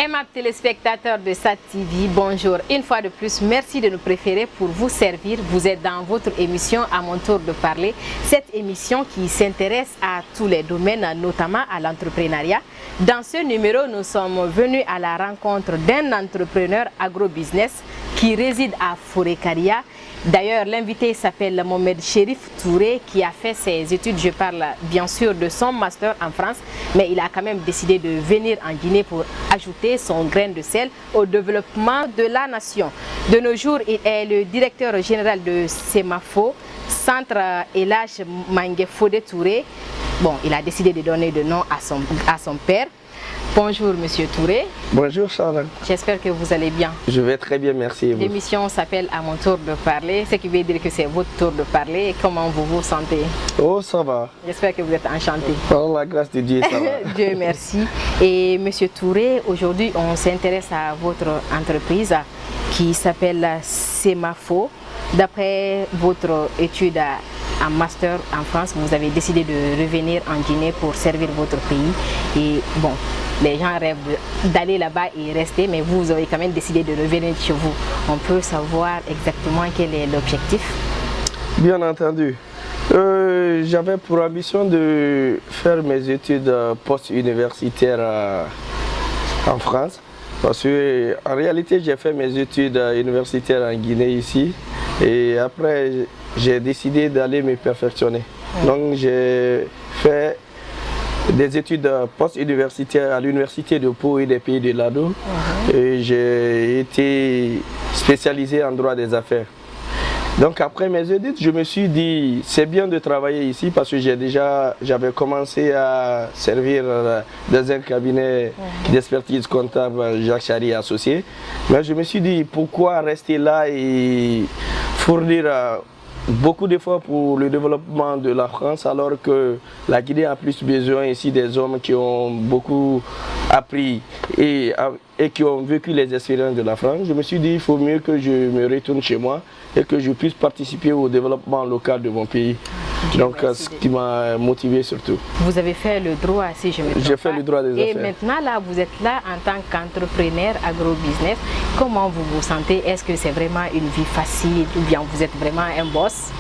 Aimables téléspectateurs de SAT TV, bonjour. Une fois de plus, merci de nous préférer pour vous servir. Vous êtes dans votre émission À mon tour de parler. Cette émission qui s'intéresse à tous les domaines, notamment à l'entrepreneuriat. Dans ce numéro, nous sommes venus à la rencontre d'un entrepreneur agrobusiness qui réside à Fouré-Caria. D'ailleurs, l'invité s'appelle Mohamed Chérif Touré qui a fait ses études, je parle bien sûr de son master en France, mais il a quand même décidé de venir en Guinée pour ajouter son grain de sel au développement de la nation. De nos jours, il est le directeur général de Semafo, Centre Elage Mangué-Fodé Touré. Bon, il a décidé de donner le nom à son père. Bonjour Monsieur Touré. Bonjour Charles. J'espère que vous allez bien. Je vais très bien, merci. L'émission s'appelle À mon tour de parler, ce qui veut dire que c'est votre tour de parler. Comment vous vous sentez? Oh, ça va. J'espère que vous êtes enchanté. Par la grâce de Dieu, ça va. Dieu merci. Et Monsieur Touré, aujourd'hui on s'intéresse à votre entreprise qui s'appelle Semafo. D'après votre étude en master en France, vous avez décidé de revenir en Guinée pour servir votre pays. Et bon, les gens rêvent d'aller là-bas et rester, mais vous avez quand même décidé de revenir chez vous. On peut savoir exactement quel est l'objectif? Bien entendu. J'avais pour ambition de faire mes études post-universitaires en France. Parce qu'en réalité, j'ai fait mes études universitaires en Guinée ici. Et après, j'ai décidé d'aller me perfectionner. Donc, j'ai fait des études post-universitaires à l'université de Pau et des Pays de l'Ado. Et j'ai été spécialisé en droit des affaires. Donc après mes études, je me suis dit c'est bien de travailler ici parce que j'avais commencé à servir dans un cabinet d'expertise comptable Jacques Chary associé. Mais je me suis dit pourquoi rester là et fournir beaucoup d'efforts pour le développement de la France alors que la Guinée a plus besoin ici des hommes qui ont beaucoup appris et qui ont vécu les expériences de la France. Je me suis dit il faut mieux que je me retourne chez moi et que je puisse participer au développement local de mon pays. Donc ce qui m'a motivé surtout. Vous avez fait le droit, si je me trompe pas. J'ai fait le droit des affaires. Et maintenant là, vous êtes là en tant qu'entrepreneur agrobusiness. Comment vous vous sentez? Est-ce que c'est vraiment une vie facile ou bien vous êtes vraiment un boss?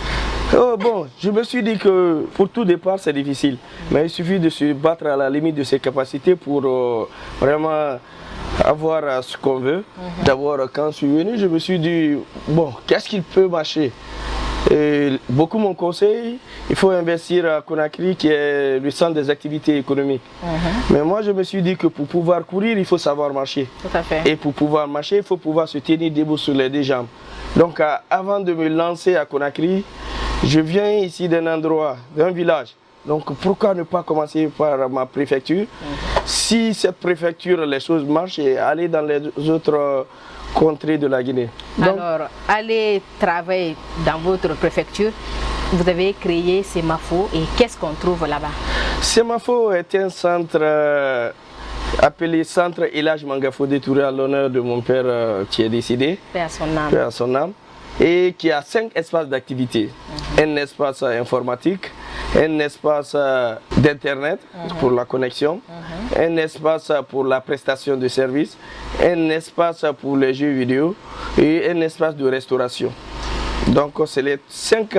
Bon, je me suis dit que pour tout départ c'est difficile. Mais il suffit de se battre à la limite de ses capacités pour vraiment avoir ce qu'on veut. D'abord, quand je suis venu, je me suis dit, bon, qu'est-ce qu'il peut marcher? Et beaucoup m'ont conseillé, il faut investir à Conakry qui est le centre des activités économiques. Mais moi je me suis dit que pour pouvoir courir, il faut savoir marcher. Tout à fait. Et pour pouvoir marcher, il faut pouvoir se tenir debout sur les deux jambes. Donc avant de me lancer à Conakry, je viens ici d'un endroit, d'un village. Donc pourquoi ne pas commencer par ma préfecture? Si cette préfecture, les choses marchent, et aller dans les autres contrées de la Guinée. Donc, alors, allez travailler dans votre préfecture. Vous avez créé Semafo et qu'est-ce qu'on trouve là-bas? Semafo est un centre appelé Centre Elage Mangué-Fodé Touré à l'honneur de mon père qui est décédé. Paix à son âme. Paix à son âme. Et qui a 5 espaces d'activité. Un espace informatique, un espace d'internet pour la connexion, un espace pour la prestation de services, un espace pour les jeux vidéo et un espace de restauration. Donc c'est les 5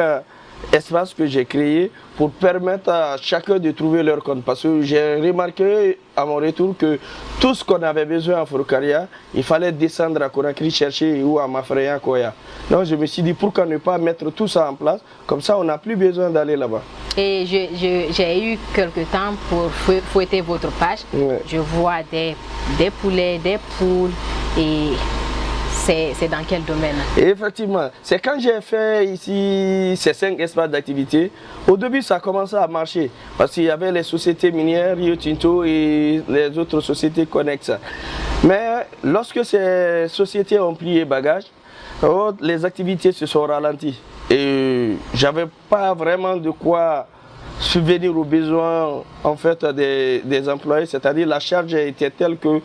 espaces que j'ai créés pour permettre à chacun de trouver leur compte. Parce que j'ai remarqué à mon retour que tout ce qu'on avait besoin à Fouré-Caria, il fallait descendre à Conakry chercher ou à Mafraya, Koya. Donc je me suis dit pourquoi ne pas mettre tout ça en place, comme ça on n'a plus besoin d'aller là-bas. Et j'ai eu quelques temps pour fouetter votre page. Je vois des poulets, des poules et... C'est dans quel domaine? Effectivement, c'est quand j'ai fait ici ces 5 espaces d'activité, au début ça a commencé à marcher parce qu'il y avait les sociétés minières, Rio Tinto et les autres sociétés connexes. Mais lorsque ces sociétés ont pris bagage, les activités se sont ralenties et j'avais pas vraiment de quoi subvenir aux besoins en fait des employés, c'est-à-dire la charge était telle que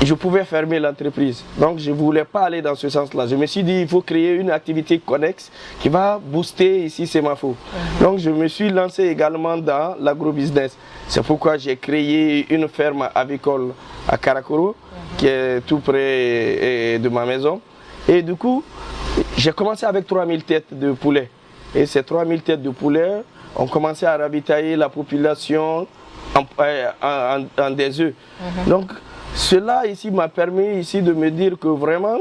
je pouvais fermer l'entreprise. Donc je ne voulais pas aller dans ce sens-là. Je me suis dit il faut créer une activité connexe qui va booster ici Semafo. Donc je me suis lancé également dans l'agrobusiness. C'est pourquoi j'ai créé une ferme avicole à Karakoro, qui est tout près de ma maison. Et du coup, j'ai commencé avec 3000 têtes de poulet. Et ces 3000 têtes de poulet ont commencé à ravitailler la population en des œufs. Donc, cela ici m'a permis ici de me dire que vraiment,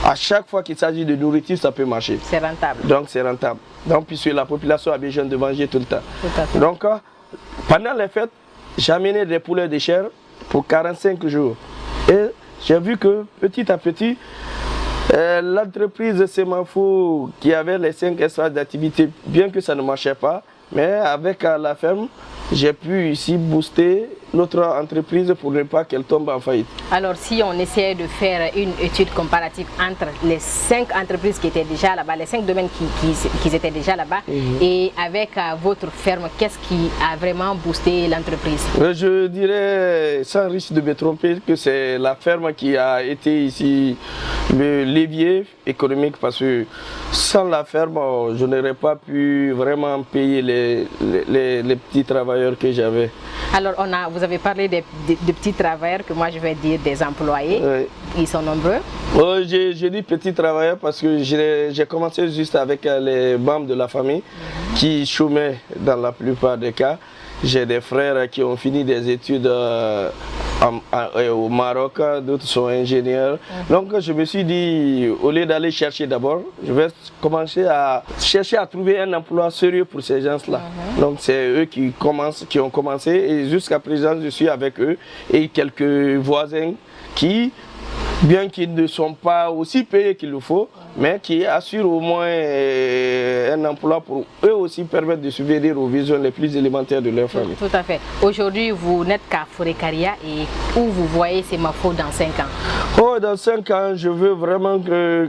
à chaque fois qu'il s'agit de nourriture, ça peut marcher. C'est rentable. Donc, c'est rentable. Donc, puisque la population a besoin de manger tout le temps. Tout à fait. Donc, pendant les fêtes, j'amenais des poulets de chair pour 45 jours. Et j'ai vu que petit à petit, l'entreprise Semafo qui avait les 5 espaces d'activité, bien que ça ne marchait pas, mais avec la ferme, j'ai pu ici booster notre entreprise pour ne pas qu'elle tombe en faillite. Alors si on essayait de faire une étude comparative entre les 5 entreprises qui étaient déjà là-bas, les 5 domaines qui étaient déjà là-bas, et avec votre ferme, qu'est-ce qui a vraiment boosté l'entreprise? Je dirais, sans risque de me tromper, que c'est la ferme qui a été ici le levier économique, parce que sans la ferme, je n'aurais pas pu vraiment payer les petits travailleurs que j'avais. Alors vous avez parlé des petits travailleurs, que moi je vais dire des employés. Oui. Ils sont nombreux? Je dis petits travailleurs parce que j'ai commencé juste avec les membres de la famille qui chômaient dans la plupart des cas. J'ai des frères qui ont fini des études au Maroc, d'autres sont ingénieurs. Donc je me suis dit, au lieu d'aller chercher d'abord, je vais commencer à chercher à trouver un emploi sérieux pour ces gens-là. Donc c'est eux qui ont commencé, et jusqu'à présent je suis avec eux et quelques voisins qui, bien qu'ils ne sont pas aussi payés qu'il le faut, mais qui assurent au moins un emploi pour eux aussi permettre de subvenir aux besoins les plus élémentaires de leur famille. Tout à fait. Aujourd'hui, vous n'êtes qu'à Forêt-Karia, et où vous voyez Semafo dans 5 ans? Dans 5 ans, je veux vraiment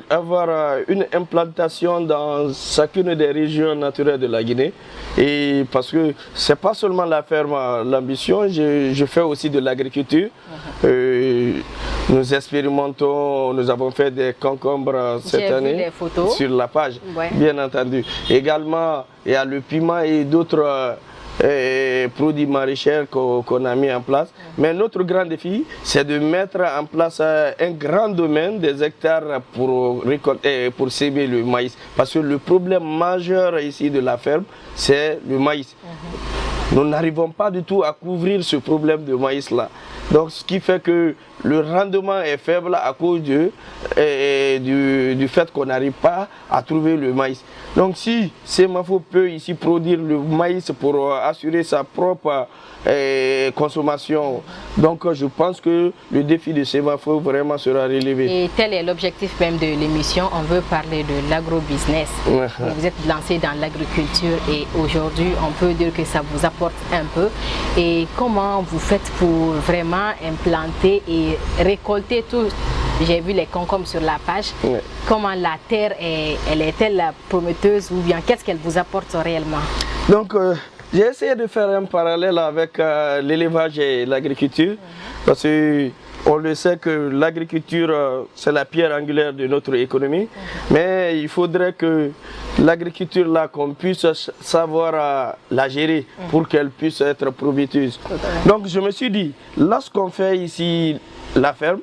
avoir une implantation dans chacune des régions naturelles de la Guinée. Et parce que ce n'est pas seulement la ferme l'ambition, je fais aussi de l'agriculture. Nous expérimentons, nous avons fait des concombres cette année sur la page, bien entendu. Également, il y a le piment et d'autres produits maraîchers qu'on a mis en place. Mais notre grand défi, c'est de mettre en place un grand domaine, des hectares pour s'aimer le maïs. Parce que le problème majeur ici de la ferme, c'est le maïs. Nous n'arrivons pas du tout à couvrir ce problème de maïs-là. Donc ce qui fait que le rendement est faible à cause du fait qu'on n'arrive pas à trouver le maïs. Donc si Semafo peut ici produire le maïs pour assurer sa propre consommation, donc je pense que le défi de Semafo vraiment sera relevé. Et tel est l'objectif même de l'émission, on veut parler de l'agrobusiness. Vous êtes lancé dans l'agriculture et aujourd'hui on peut dire que ça vous apporte un peu. Et comment vous faites pour vraiment implanter et récolter tout? J'ai vu les concombres sur la page. Comment la terre est-elle prometteuse, ou bien qu'est-ce qu'elle vous apporte réellement? Donc j'ai essayé de faire un parallèle avec l'élevage et l'agriculture, parce que on le sait que l'agriculture c'est la pierre angulaire de notre économie, mais il faudrait que l'agriculture là, qu'on puisse savoir la gérer pour qu'elle puisse être prometteuse. Donc je me suis dit, lorsqu'on fait ici la ferme,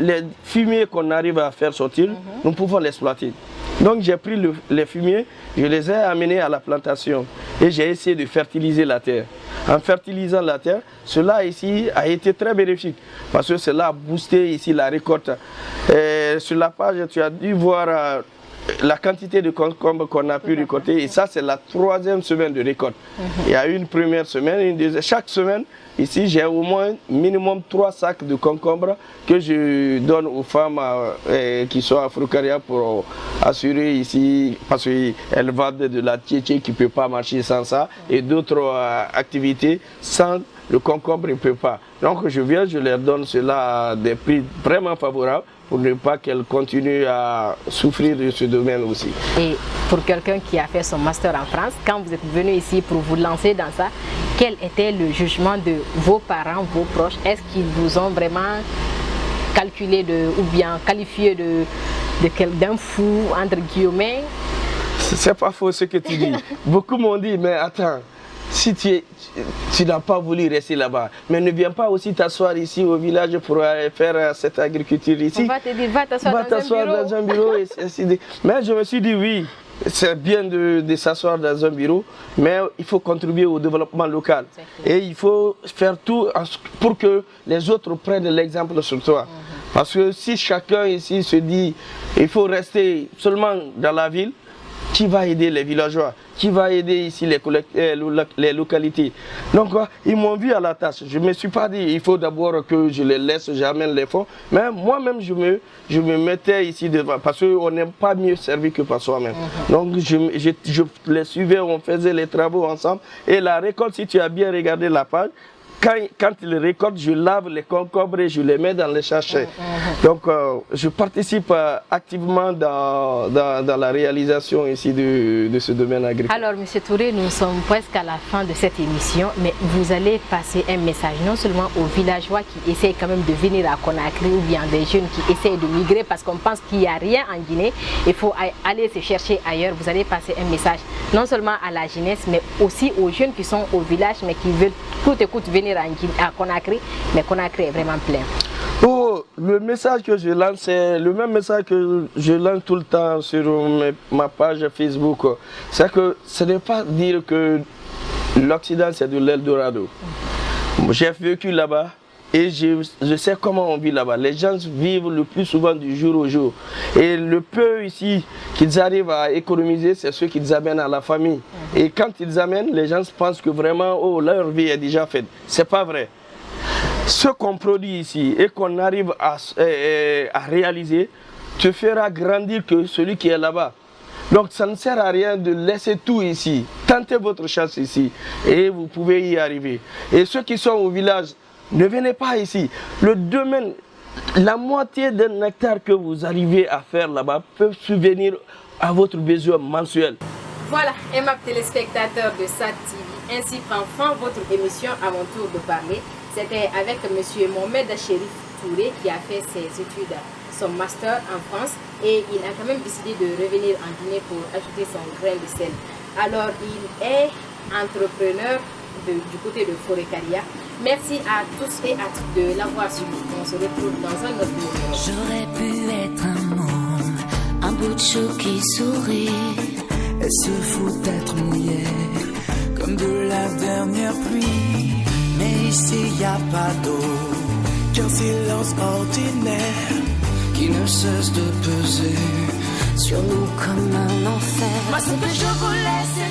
les fumiers qu'on arrive à faire sortir, nous pouvons l'exploiter. Donc j'ai pris les fumiers, je les ai amenés à la plantation et j'ai essayé de fertiliser la terre. En fertilisant la terre, cela ici a été très bénéfique parce que cela a boosté ici la récolte. Sur la page, tu as dû voir la quantité de concombres qu'on a pu récolter, et ça c'est la 3e semaine de récolte. Il y a une première semaine, une deuxième. Chaque semaine, ici j'ai au moins minimum 3 sacs de concombres que je donne aux femmes qui sont à Forêt-Karia pour assurer ici, parce qu'elles vendent de la tchétché qui ne peut pas marcher sans ça, et d'autres activités sans le concombre, il ne peut pas. Donc je viens, je leur donne cela à des prix vraiment favorables, pour ne pas qu'elle continue à souffrir de ce domaine aussi. Et pour quelqu'un qui a fait son master en France, quand vous êtes venu ici pour vous lancer dans ça, quel était le jugement de vos parents, vos proches? Est-ce qu'ils vous ont vraiment calculé ou bien qualifié d'un fou, entre guillemets? C'est pas faux ce que tu dis. Beaucoup m'ont dit, mais attends, si tu n'as pas voulu rester là-bas, mais ne viens pas aussi t'asseoir ici au village pour faire cette agriculture ici. On va te dire, va t'asseoir dans un bureau. Mais je me suis dit, oui, c'est bien de s'asseoir dans un bureau, mais il faut contribuer au développement local. Et il faut faire tout pour que les autres prennent l'exemple sur toi. Parce que si chacun ici se dit, il faut rester seulement dans la ville, qui va aider les villageois? Qui va aider ici les localités? Donc, ils m'ont vu à la tâche. Je ne me suis pas dit, il faut d'abord que je les laisse, j'amène les fonds. Mais moi-même, je me mettais ici devant, parce qu'on n'est pas mieux servi que par soi-même. Donc, je les suivais, on faisait les travaux ensemble. Et la récolte, si tu as bien regardé la page, quand ils récoltent, je lave les concombres et je les mets dans les sachets. Donc, je participe activement dans la réalisation ici de ce domaine agricole. Alors, M. Touré, nous sommes presque à la fin de cette émission, mais vous allez passer un message non seulement aux villageois qui essayent quand même de venir à Conakry ou bien des jeunes qui essayent de migrer parce qu'on pense qu'il n'y a rien en Guinée, il faut aller se chercher ailleurs. Vous allez passer un message non seulement à la jeunesse, mais aussi aux jeunes qui sont au village, mais qui veulent coûte que coûte venir à Conakry, mais Conakry est vraiment plein. Oh, le message que je lance, c'est le même message que je lance tout le temps sur ma page Facebook. C'est que ce n'est pas dire que l'Occident c'est de l'Eldorado. J'ai vécu là-bas et je sais comment on vit là-bas. Les gens vivent le plus souvent du jour au jour. Et le peu ici qu'ils arrivent à économiser, c'est ce qu'ils amènent à la famille. Et quand ils amènent, les gens pensent que vraiment, oh, leur vie est déjà faite. C'est pas vrai. Ce qu'on produit ici et qu'on arrive à réaliser te fera grandir que celui qui est là-bas. Donc ça ne sert à rien de laisser tout ici. Tentez votre chance ici et vous pouvez y arriver. Et ceux qui sont au village, ne venez pas ici. Le domaine, la moitié d'un hectare que vous arrivez à faire là-bas peut subvenir à votre besoin mensuel. Voilà, aimables téléspectateurs de SAT TV, ainsi prend fin votre émission à mon tour de parler. C'était avec M. Mohamed Chérif Touré qui a fait ses études, son master en France, et il a quand même décidé de revenir en Guinée pour ajouter son grain de sel. Alors il est entrepreneur du côté de Forécaria. Merci à tous et à toutes de l'avoir suivi. On se retrouve dans un autre numéro. J'aurais pu être un môme, un bout de chou qui sourit et se fout d'être mouillé comme de la dernière pluie. Mais ici y a pas d'eau qu'un silence ordinaire qui ne cesse de peser sur nous comme un enfer. Moi ce que je voulais c'est